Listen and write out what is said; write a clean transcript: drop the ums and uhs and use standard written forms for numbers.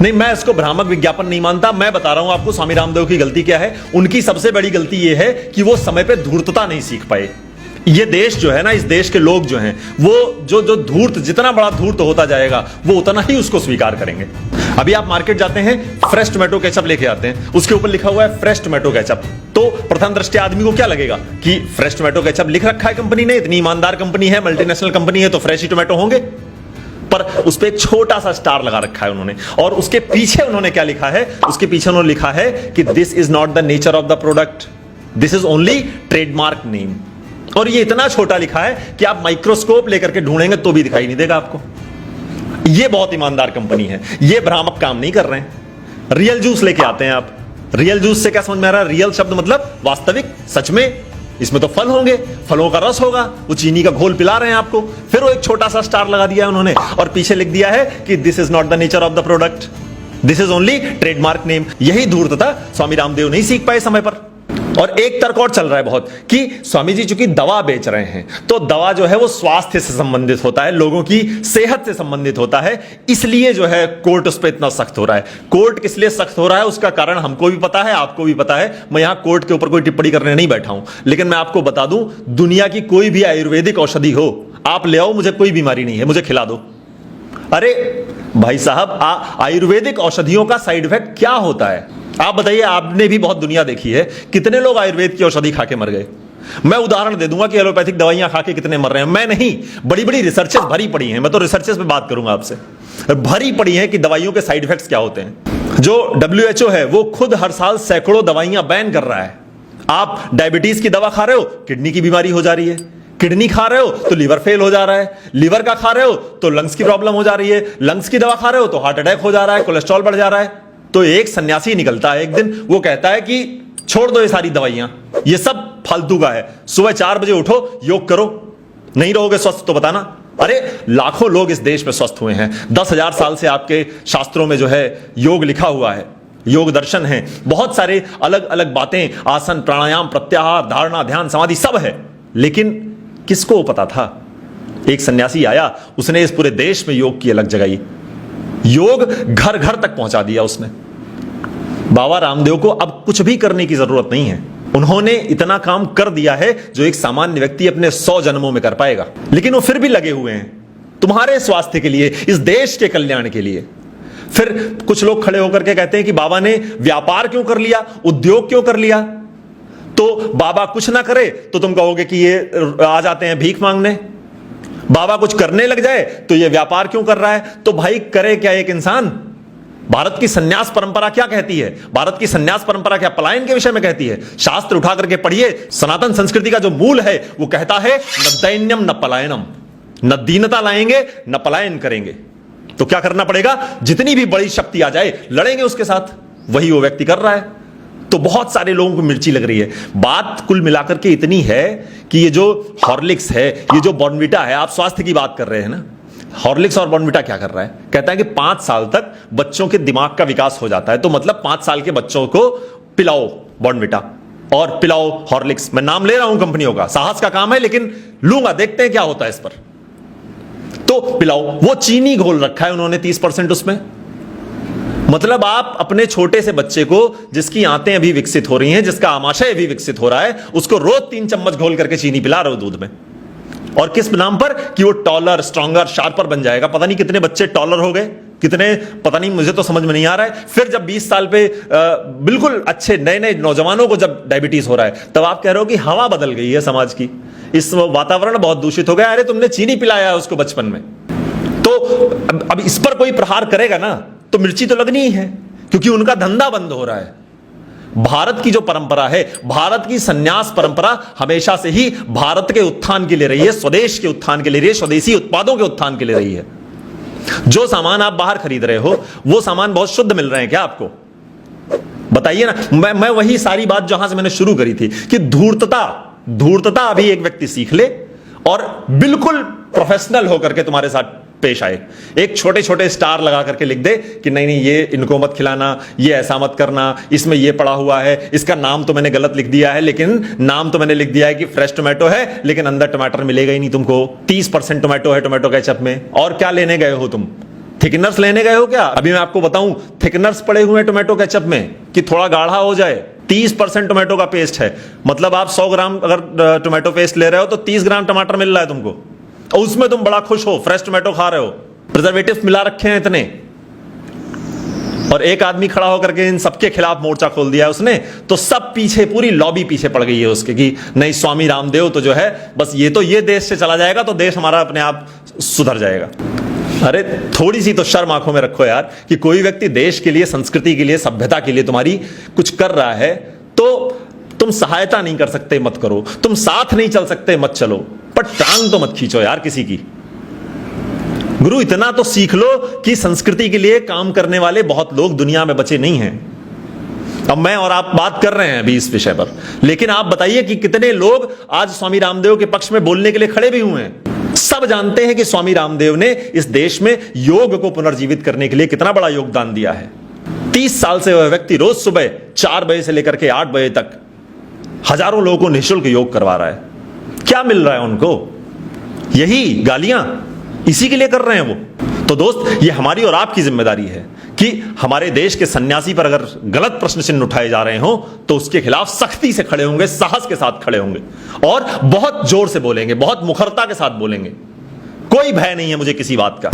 नहीं, मैं इसको भ्रामक विज्ञापन नहीं मानता। मैं बता रहा हूं आपको स्वामी रामदेव की गलती क्या है। उनकी सबसे बड़ी गलती यह है कि वो समय पे धूर्तता नहीं सीख पाए। ये देश जो है ना, इस देश के लोग जो हैं, वो जो धूर्त, जितना बड़ा धूर्त होता जाएगा वो उतना ही उसको स्वीकार करेंगे। अभी आप मार्केट जाते हैं, फ्रेश टोमेटो केचप लेके आते हैं, उसके ऊपर लिखा हुआ है फ्रेश टोमेटो केचप। तो प्रथम दृष्टया आदमी को क्या लगेगा कि फ्रेश टोमेटो केचप लिख रखा है कंपनी ने, इतनी ईमानदार कंपनी है, मल्टीनेशनल कंपनी है, तो फ्रेश ही टोमेटो होंगे। पर उस पर एक छोटा सा स्टार लगा रखा है उन्होंने, और उसके पीछे उन्होंने क्या लिखा है? उसके पीछे उन्होंने लिखा है कि this is not the nature of the product, this is only trademark name. और ये इतना छोटा लिखा है कि आप माइक्रोस्कोप लेकर के ढूंढेंगे तो भी दिखाई नहीं देगा आपको। ये बहुत ईमानदार कंपनी है, ये भ्रामक काम नहीं कर रहे हैं। रियल जूस लेके आते हैं आप, रियल जूस से क्या समझ में आ रहा है? रियल शब्द मतलब वास्तविक, सच में। इसमें तो फल होंगे, फलों का रस होगा, वो चीनी का घोल पिला रहे हैं आपको। फिर वो एक छोटा सा स्टार लगा दिया है उन्होंने, और पीछे लिख दिया है कि this is not the nature of the product, this is only trademark name. यही धूर्तता स्वामी रामदेव नहीं सीख पाए समय पर। और एक तर्क और चल रहा है बहुत कि स्वामी जी चूंकि दवा बेच रहे हैं, तो दवा जो है वो स्वास्थ्य से संबंधित होता है, लोगों की सेहत से संबंधित होता है, इसलिए जो है कोर्ट उस पर इतना सख्त हो रहा है। कोर्ट किस लिए सख्त हो रहा है उसका कारण हमको भी पता है, आपको भी पता है। मैं यहां कोर्ट के ऊपर कोई टिप्पणी करने नहीं बैठा हूं, लेकिन मैं आपको बता दूं, दुनिया की कोई भी आयुर्वेदिक औषधि हो, आप ले आओ, मुझे कोई बीमारी नहीं है, मुझे खिला दो। अरे भाई साहब, आयुर्वेदिक औषधियों का साइड इफेक्ट क्या होता है आप बताइए? आपने भी बहुत दुनिया देखी है, कितने लोग आयुर्वेद की औषधि खा के मर गए। मैं उदाहरण दे दूंगा कि एलोपैथिक दवाइयां खा के कितने मर रहे हैं। मैं नहीं, बड़ी बड़ी रिसर्चेस भरी पड़ी हैं, मैं तो रिसर्चेस पे बात करूंगा आपसे, भरी पड़ी हैं कि दवाइयों के साइड इफेक्ट्स क्या होते हैं। जो WHO है वो खुद हर साल सैकड़ों दवाइयां बैन कर रहा है। आप डायबिटीज की दवा खा रहे हो, किडनी की बीमारी हो जा रही है, किडनी खा रहे हो तो लीवर फेल हो जा रहा है, लीवर का खा रहे हो तो लंग्स की प्रॉब्लम हो जा रही है, लंग्स की दवा खा रहे हो तो हार्ट अटैक हो जा रहा है, कोलेस्ट्रॉल बढ़ जा रहा है। तो एक सन्यासी निकलता है एक दिन, वो कहता है कि छोड़ दो ये सारी दवाइयां, ये सब फालतू का है, सुबह 4 बजे उठो, योग करो, नहीं रहोगे स्वस्थ तो बताना। अरे लाखों लोग इस देश में स्वस्थ हुए हैं, 10,000 साल से आपके शास्त्रों में जो है योग लिखा हुआ है, योग दर्शन है, बहुत सारे अलग अलग बातें, आसन, प्राणायाम, प्रत्याहार, धारणा, ध्यान, समाधि सब है। लेकिन किसको पता था? एक सन्यासी आया, उसने इस पूरे देश में योग की अलग जगाई, योग घर घर तक पहुंचा दिया उसने। बाबा रामदेव को अब कुछ भी करने की जरूरत नहीं है, उन्होंने इतना काम कर दिया है जो एक सामान्य व्यक्ति अपने 100 जन्मों में कर पाएगा। लेकिन वो फिर भी लगे हुए हैं तुम्हारे स्वास्थ्य के लिए, इस देश के कल्याण के लिए। फिर कुछ लोग खड़े होकर के कहते हैं कि बाबा ने व्यापार क्यों कर लिया, उद्योग क्यों कर लिया? तो बाबा कुछ ना करे तो तुम कहोगे कि ये आ जाते हैं भीख मांगने, बाबा कुछ करने लग जाए तो ये व्यापार क्यों कर रहा है? तो भाई करे क्या एक इंसान? भारत की सन्यास परंपरा क्या कहती है? भारत की सन्यास परंपरा क्या पलायन के विषय में कहती है? शास्त्र उठा करके पढ़िए, सनातन संस्कृति का जो मूल है वो कहता है न दैन्यम न पलायनम, न दीनता लाएंगे न पलायन करेंगे। तो क्या करना पड़ेगा? जितनी भी बड़ी शक्ति आ जाए लड़ेंगे उसके साथ। वही वो व्यक्ति कर रहा है। तो बहुत सारे लोगों को मिर्ची लग रही है। बात कुल मिलाकर के इतनी है कि ये जो हॉर्लिक्स है, ये जो बॉर्नविटा है, आप स्वास्थ्य की बात कर रहे हैं ना, हॉर्लिक्स और बॉर्नविटा क्या कर रहा है? कहता है कि 5 साल तक बच्चों के दिमाग का विकास हो जाता है, तो मतलब 5 साल के बच्चों को पिलाओ बॉर्नविटा और पिलाओ हॉर्लिक्स। मैं नाम ले रहा हूं कंपनियों का, साहस का काम है, लेकिन लूंगा, देखते हैं क्या होता है इस पर। तो पिलाओ, वो चीनी घोल रखा है उन्होंने 30% उसमें। मतलब आप अपने छोटे से बच्चे को, जिसकी आंतें अभी विकसित हो रही हैं, जिसका आमाशय अभी विकसित हो रहा है, उसको रोज 3 चम्मच घोल करके चीनी पिला रहे हो दूध में। और किस नाम पर? कि वो टॉलर, स्ट्रॉन्गर, शार्पर बन जाएगा। पता नहीं कितने बच्चे टॉलर हो गए, कितने पता नहीं, मुझे तो समझ में नहीं आ रहा है। फिर जब 20 साल पे बिल्कुल अच्छे नए नए नौजवानों को जब डायबिटीज हो रहा है, तब आप कह रहे हो कि हवा बदल गई है समाज की, इस वातावरण बहुत दूषित हो गया। अरे तुमने चीनी पिलाया है उसको बचपन में। तो अब इस पर कोई प्रहार करेगा ना, तो मिर्ची तो लगनी ही है, क्योंकि उनका धंधा बंद हो रहा है। भारत की जो परंपरा है, भारत की सन्यास परंपरा हमेशा से ही भारत के उत्थान के लिए रही है, स्वदेश के उत्थान के लिए रही है, स्वदेशी उत्पादों के उत्थान के लिए रही है। जो सामान आप बाहर खरीद रहे हो, वो सामान बहुत शुद्ध मिल रहे हैं क्या आपको? बताइए ना। मैं वही सारी बात जहां से मैंने शुरू करी थी कि धूर्तता अभी एक व्यक्ति सीख ले और बिल्कुल प्रोफेशनल होकर के तुम्हारे साथ पेश आए। एक छोटे छोटे स्टार लगा करके लिख दे कि नहीं नहीं, ये इनको मत खिलाना, ये ऐसा मत करना, इसमें ये पड़ा हुआ है, इसका नाम तो मैंने गलत लिख दिया है, लेकिन नाम तो मैंने लिख दिया है कि फ्रेश टोमेटो है, लेकिन अंदर टमाटर मिलेगा ही नहीं तुमको। 30% टोमेटो है टोमेटो केचप में, और क्या लेने गए हो तुम? थिकनर्स लेने गए हो क्या? अभी मैं आपको बताऊं, थिकनर्स पड़े हुए हैं टोमेटो केचप में कि थोड़ा गाढ़ा हो जाए। 30% टोमेटो का पेस्ट है, मतलब आप 100 ग्राम अगर टोमेटो पेस्ट ले रहे हो तो 30 ग्राम टमाटर मिल रहा है तुमको, और उसमें तुम बड़ा खुश हो, फ्रेश टोमेटो खा रहे हो। प्रिजर्वेटिव मिला रखे हैं इतने, और एक आदमी खड़ा होकर के इन सबके खिलाफ मोर्चा खोल दिया उसने, तो सब पीछे, पूरी लॉबी पीछे पड़ गई है उसके कि नहीं, स्वामी रामदेव तो जो है बस ये देश से चला जाएगा तो देश हमारा अपने आप सुधर जाएगा। अरे थोड़ी सी तो शर्म आंखों में रखो यार, कि कोई व्यक्ति देश के लिए, संस्कृति के लिए, सभ्यता के लिए तुम्हारी कुछ कर रहा है तो तुम सहायता नहीं कर सकते, मत करो। तुम साथ नहीं चल सकते, मत चलो, पर टांग तो मत खींचो यार किसी की। गुरु इतना तो सीख लो कि संस्कृति के लिए काम करने वाले बहुत लोग दुनिया में बचे नहीं हैं। अब मैं और आप बात कर रहे हैं अभी इस विषय पर, लेकिन आप बताइए कि कितने लोग आज स्वामी रामदेव के पक्ष में बोलने के लिए खड़े भी हुए हैं। सब जानते हैं कि स्वामी रामदेव ने इस देश में योग को पुनर्जीवित करने के लिए कितना बड़ा योगदान दिया है। 30 साल से वह व्यक्ति रोज सुबह 4 बजे से लेकर के 8 बजे तक हजारों लोगों को निःशुल्क योग करवा रहा है। क्या मिल रहा है उनको? यही गालियां, इसी के लिए कर रहे हैं वो। तो दोस्त, ये हमारी और आपकी जिम्मेदारी है कि हमारे देश के सन्यासी पर अगर गलत प्रश्न चिन्ह उठाए जा रहे हो तो उसके खिलाफ सख्ती से खड़े होंगे, साहस के साथ खड़े होंगे, और बहुत जोर से बोलेंगे, बहुत मुखरता के साथ बोलेंगे। कोई भय नहीं है मुझे किसी बात का।